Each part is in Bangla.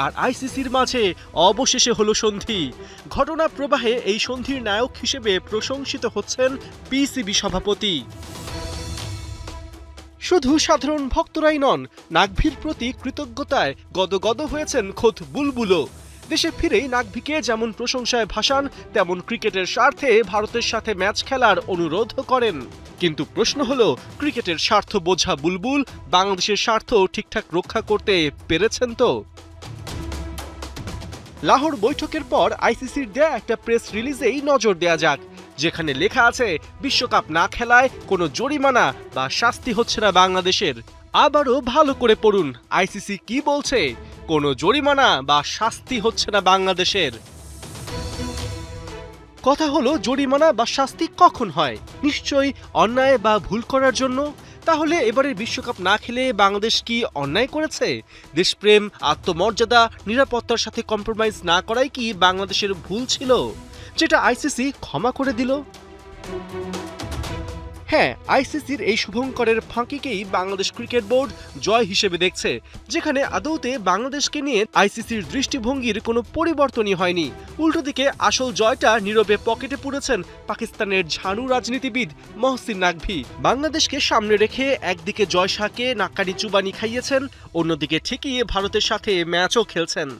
আর আইসিসির মাঝে অবশেষে হলো সন্ধি। ঘটনা প্রবাহে এই সন্ধির নায়ক হিসেবে প্রশংসিত হচ্ছেন পিসিবি সভাপতি। শুধু সাধারণ ভক্তরাই নন, নাকভির প্রতি কৃতজ্ঞতায় গদগদ হয়েছেন খোদ বুলবুলও। দেশে ফিরেই নাকভিকে যেমন প্রশংসায় ভাসান, তেমন ক্রিকেটের স্বার্থে ভারতের সাথে ম্যাচ খেলার অনুরোধ করেন। কিন্তু প্রশ্ন হলো, ক্রিকেটের স্বার্থ বোঝা বুলবুল বাংলাদেশের স্বার্থ ঠিকঠাক রক্ষা করতে পেরেছেন তো? লাহোর বৈঠকের পর আইসিসির দেয়া একটা প্রেস রিলিজেই নজর দেয়া যাক, যেখানে লেখা আছে বিশ্বকাপ না খেলায় কোনো জরিমানা বা শাস্তি হচ্ছে না বাংলাদেশের। আবারও ভালো করে পড়ুন আইসিসি কি বলছে, কোনো জরিমানা বা শাস্তি হচ্ছে না বাংলাদেশের। কথা হলো, জরিমানা বা শাস্তি কখন হয়? নিশ্চয়ই অন্যায় বা ভুল করার জন্য। তাহলে এবারের বিশ্বকাপ না খেলে বাংলাদেশ কি অন্যায় করেছে? দেশপ্রেম, আত্মমর্যাদা, নিরাপত্তার সাথে কম্প্রোমাইজ না করাই কি বাংলাদেশের ভুল ছিল, যেটা আইসিসি ক্ষমা করে দিল? হ্যাঁ, আইসিসির এই শুভঙ্করের ফাঁকিকেই বাংলাদেশ ক্রিকেট বোর্ড জয় হিসেবে দেখছে, যেখানে আদৌতে বাংলাদেশকে নিয়ে আইসিসির দৃষ্টিভঙ্গির কোনো পরিবর্তনই হয়নি। উল্টো দিকে আসল জয়টা নীরবে পকেটে পুরেছেন পাকিস্তানের ঝানু রাজনীতিবিদ মহসিন নাকভি। বাংলাদেশকে সামনে রেখে একদিকে জয় শাহকে নাক্কানি চুবানি খাইয়েছেন, অন্যদিকে ঠিকই ভারতের সাথে ম্যাচও খেলছেন।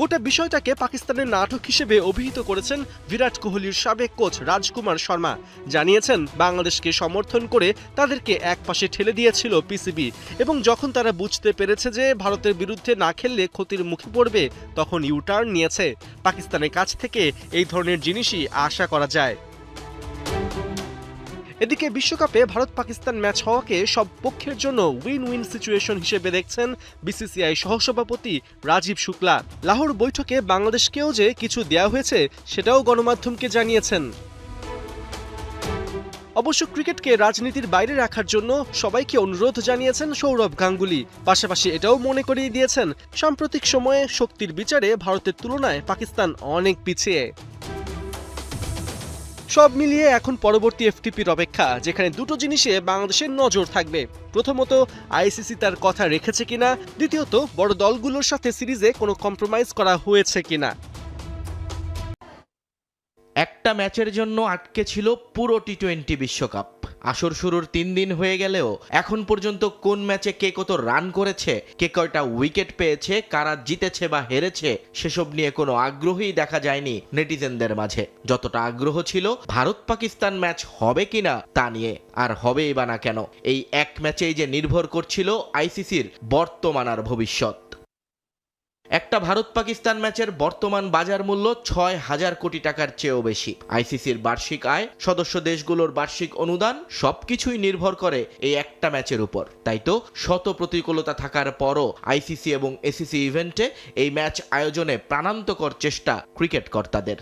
গোটা বিষয়টাকে পাকিস্তানের নাটক হিসেবে অভিহিত করেছেন বিরাট কোহলির সাবেক কোচ রাজকুমার শর্মা। জানিয়েছেন, বাংলাদেশকে সমর্থন করে তাদেরকে একপাশে ঠেলে দিয়েছিল পিসিবি, এবং যখন তারা বুঝতে পেরেছে যে ভারতের বিরুদ্ধে না খেললে ক্ষতির মুখে পড়বে, তখন ইউটার্ন নিয়েছে। পাকিস্তানের কাছ থেকে এই ধরনের জিনিসই আশা করা যায়। এদিকে বিশ্বকাপে ভারত পাকিস্তান ম্যাচ হওয়াকে সব পক্ষের জন্য উইন উইন সিচুয়েশন হিসেবে দেখছেন বিসিসিআই সহসভাপতি রাজীব শুক্লা। লাহোর বৈঠকে বাংলাদেশকেও যে কিছু দেয়া হয়েছে সেটাও গণমাধ্যমকে জানিয়েছেন। অবশ্য ক্রিকেটকে রাজনীতির বাইরে রাখার জন্য সবাইকে অনুরোধ জানিয়েছেন সৌরভ গাঙ্গুলি। পাশাপাশি এটাও মনে করিয়ে দিয়েছেন, সাম্প্রতিক সময়ে শক্তির বিচারে ভারতের তুলনায় পাকিস্তান অনেক পিছিয়ে। সব মিলিয়ে এখন পরবর্তী এফটিপির অপেক্ষা, যেখানে দুটো জিনিসে বাংলাদেশের নজর থাকবে। প্রথমত, আইসিসি তার কথা রেখেছে কিনা, দ্বিতীয়ত বড় দলগুলোর সাথে সিরিজে কোনো কম্প্রোমাইজ করা হয়েছে কিনা। একটা ম্যাচের জন্য আটকে ছিল পুরো টি-20 বিশ্বকাপ। আসর শুরুর 3 দিন হয়ে গেলেও এখন পর্যন্ত কোন ম্যাচে কে কত রান করেছে, কে কয়টা উইকেট পেয়েছে, কারা জিতেছে বা হেরেছে, সেসব নিয়ে কোনো আগ্রহই দেখা যায়নি নেটিজেনদের মাঝে। যতটা আগ্রহ ছিল ভারত পাকিস্তান ম্যাচ হবে কিনা তা নিয়ে। আর হবেই বা না কেন, এই এক ম্যাচেই যে নির্ভর করছিল আইসিসির বর্তমান আর ভবিষ্যৎ। একটা ভারত পাকিস্তান ম্যাচের বর্তমান বাজার মূল্য 6,000 কোটি টাকার চেয়েও বেশি। আইসিসির বার্ষিক আয়, সদস্য দেশগুলোর বার্ষিক অনুদান, সবকিছুই নির্ভর করে এই একটা ম্যাচের উপর। তাই তো শত প্রতিকূলতা থাকার পরও আইসিসি এবং এসিসি ইভেন্টে এই ম্যাচ আয়োজনে প্রাণান্তকর চেষ্টা ক্রিকেট কর্তাদের।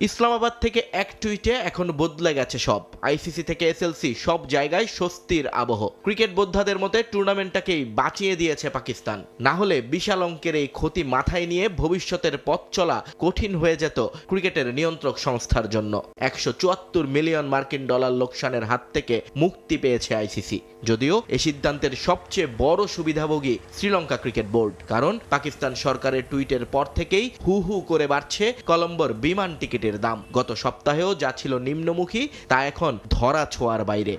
ইসলামাবাদ থেকে এক টুইটে এখন বদলে গেছে সব। আইসিসি থেকে এসএলসি সব জায়গায় স্বস্তির আবহ। ক্রিকেট বোদ্ধাদের মতে টুর্নামেন্টটাকেই বাঁচিয়ে দিয়েছে পাকিস্তান। না হলে বিশাল অঙ্কের এই ক্ষতি মাথায় নিয়ে ভবিষ্যতের পথ চলা কঠিন হয়ে যেত ক্রিকেটের নিয়ন্ত্রক সংস্থার জন্য। 174 মিলিয়ন মার্কিন ডলার লোকসানের হাত থেকে মুক্তি পেয়েছে আইসিসি। যদিও এই সিদ্ধান্তের সবচেয়ে বড় সুবিধাভোগী শ্রীলঙ্কা ক্রিকেট বোর্ড, কারণ পাকিস্তান সরকারের টুইটের পর থেকেই হু হু করে বাড়ছে কলম্বোর বিমান টিকিটের দাম। গত সপ্তাহেও যা ছিল নিম্নমুখী তা এখন ধরা ছোঁয়ার বাইরে।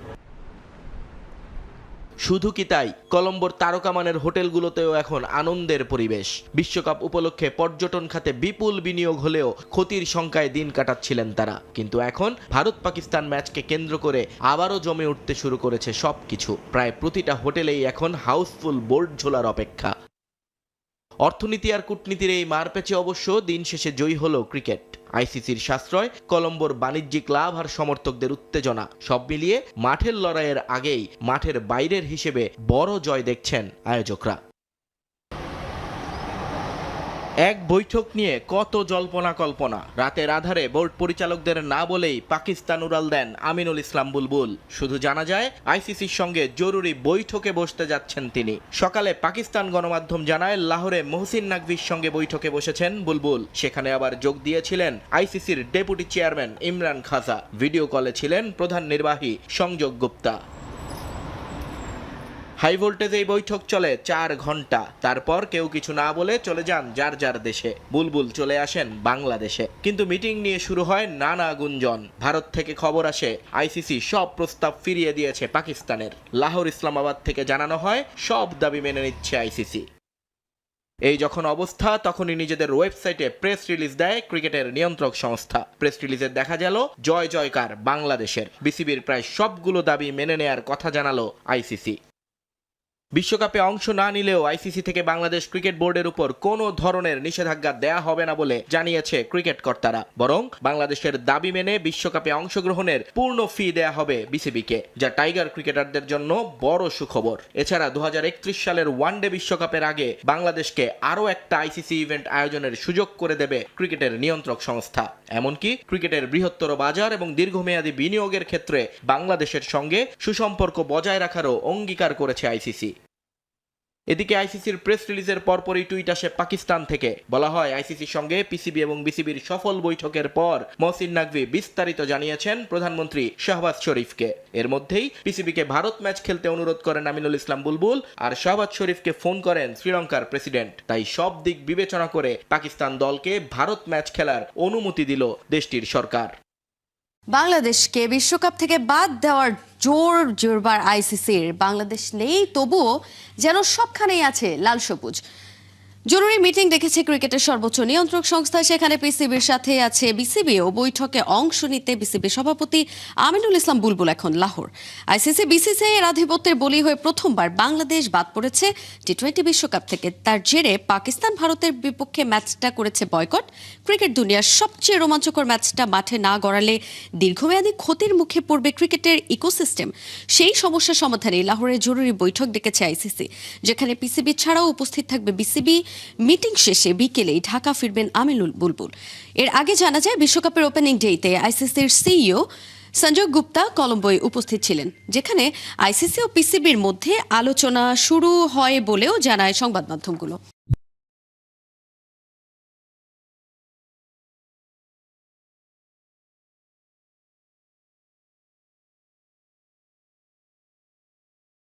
শুধু কি তাই, কলম্বোর তারকামানের হোটেলগুলোতেও এখন আনন্দের পরিবেশ। বিশ্বকাপ উপলক্ষে পর্যটন খাতে বিপুল বিনিয়োগ হলেও ক্ষতির সংখ্যায় দিন কাটাচ্ছিলেন তারা। কিন্তু এখন ভারত পাকিস্তান ম্যাচকে কেন্দ্র করে আবারও জমে উঠতে শুরু করেছে সবকিছু। প্রায় প্রতিটা হোটেলেই এখন হাউসফুল বোর্ড ঝোলার অপেক্ষা। অর্থনীতি আর কূটনীতির এই মারপ্যাচে অবশ্য দিন শেষে জয়ী হলো ক্রিকেট। আইসিসির সাশ্রয়, কলম্বোর বাণিজ্যিক লাভ আর সমর্থকদের উত্তেজনা, সব মিলিয়ে মাঠের লড়াইয়ের আগেই মাঠের বাইরের হিসেবে বড় জয় দেখছেন আয়োজকরা। এক বৈঠক নিয়ে কত জল্পনা কল্পনা। রাতের আধারে বোর্ড পরিচালকদের না বলেই পাকিস্তান উড়াল দেন আমিনুল ইসলাম বুলবুল। শুধু জানা যায় আইসিসির সঙ্গে জরুরি বৈঠকে বসতে যাচ্ছেন তিনি। সকালে পাকিস্তান গণমাধ্যম জানায় লাহোরে মহসিন নাকভির সঙ্গে বৈঠকে বসেছেন বুলবুল। সেখানে আবার যোগ দিয়েছিলেন আইসিসির ডেপুটি চেয়ারম্যান ইমরান খাজা। ভিডিও কলে ছিলেন প্রধান নির্বাহী সংযোগ গুপ্তা। হাই ভোল্টেজে এই বৈঠক চলে 4 ঘন্টা। তারপর কেউ কিছু না বলে চলে যান যার যার দেশে। বুলবুল চলে আসেন বাংলাদেশে। কিন্তু মিটিং নিয়ে শুরু হয় নানা গুঞ্জন। ভারত থেকে খবর আসে আইসিসি সব প্রস্তাব ফিরিয়ে দিয়েছে পাকিস্তানের। লাহোর ইসলামাবাদ থেকে জানানো হয় সব দাবি মেনে নিচ্ছে আইসিসি। এই যখন অবস্থা তখনই নিজেদের ওয়েবসাইটে প্রেস রিলিজ দেয় ক্রিকেটের নিয়ন্ত্রক সংস্থা। প্রেস রিলিজে দেখা গেল জয় জয়কার বাংলাদেশের। বিসিবির প্রায় সবগুলো দাবি মেনে নেয়ার কথা জানালো আইসিসি। বিশ্বকাপে অংশ না নিলেও আইসিসি থেকে বাংলাদেশ ক্রিকেট বোর্ডের উপর কোনো ধরনের নিষেধাজ্ঞা দেয়া হবে না বলে জানিয়েছে ক্রিকেট কর্তারা। বরং বাংলাদেশের দাবি মেনে বিশ্বকাপে অংশগ্রহণের পূর্ণ ফি দেয়া হবে বিসিবিকে, যা টাইগার ক্রিকেটারদের জন্য বড় সুখবর। এছাড়া 2031 সালের ওয়ানডে বিশ্বকাপের আগে বাংলাদেশকে আরও একটা আইসিসি ইভেন্ট আয়োজনের সুযোগ করে দেবে ক্রিকেটের নিয়ন্ত্রক সংস্থা। এমনকি ক্রিকেটের বৃহত্তর বাজার এবং দীর্ঘমেয়াদী বিনিয়োগের ক্ষেত্রে বাংলাদেশের সঙ্গে সুসম্পর্ক বজায় রাখারও অঙ্গীকার করেছে আইসিসি। এদিকে আইসিসির প্রেস রিলিজের পরপরই টুইট আসে পাকিস্তান থেকে। বলা হয় আইসিসির সঙ্গে পিসিবি এবং বিসিবির সফল বৈঠকের পর মহসিন নাকভি বিস্তারিত জানিয়েছেন প্রধানমন্ত্রী শাহবাজ শরীফকে। এর মধ্যেই পিসিবিকে ভারত ম্যাচ খেলতে অনুরোধ করেন আমিনুল ইসলাম বুলবুল, আর শাহবাজ শরীফকে ফোন করেন শ্রীলঙ্কার প্রেসিডেন্ট। তাই সব দিক বিবেচনা করে পাকিস্তান দলকে ভারত ম্যাচ খেলার অনুমতি দিল দেশটির সরকার। বাংলাদেশকে বিশ্বকাপ থেকে বাদ দেওয়ার জোরবার আইসিসির। বাংলাদেশ নেই, তবুও যেন সবখানেই আছে লাল সবুজ। জরুরি মিটিং ডেকেছে ক্রিকেটের সর্বোচ্চ নিয়ন্ত্রক সংস্থা। সেখানে পিসিবির সাথে আছে বিসিবি ও বৈঠকে অংশ নিতে বিসিবি সভাপতি আমিনুল ইসলাম বুলবুল এখন লাহোর। আইসিসি বিসিসিআই এর আধিপত্যের বলি হয়ে প্রথমবার বাংলাদেশ বাদ পড়েছে টি-20 বিশ্বকাপ থেকে। তার জেরে পাকিস্তান ভারতের বিপক্ষে ম্যাচটা করেছে বয়কট। ক্রিকেট দুনিয়ার সবচেয়ে রোমাঞ্চকর ম্যাচটা মাঠে না গড়ালে দীর্ঘমেয়াদী ক্ষতির মুখে পড়বে ক্রিকেটের ইকোসিস্টেম। সেই সমস্যা সমাধানে লাহোরে জরুরি বৈঠক ডেকেছে আইসিসি, যেখানে পিসিবি ছাড়াও উপস্থিত থাকবে বিসিবি। মিটিং শেষে বিকেলেই ঢাকা ফিরবেন আমিনুল বুলবুল। এর আগে জানা যায় বিশ্বকাপের ওপেনিং ডেতে আইসিসির সিইও সঞ্জয় গুপ্তা কলম্বোয় উপস্থিত ছিলেন, যেখানে আইসিসি ও পিসিবির মধ্যে আলোচনা শুরু হয় বলেও জানায় সংবাদ মাধ্যমগুলো।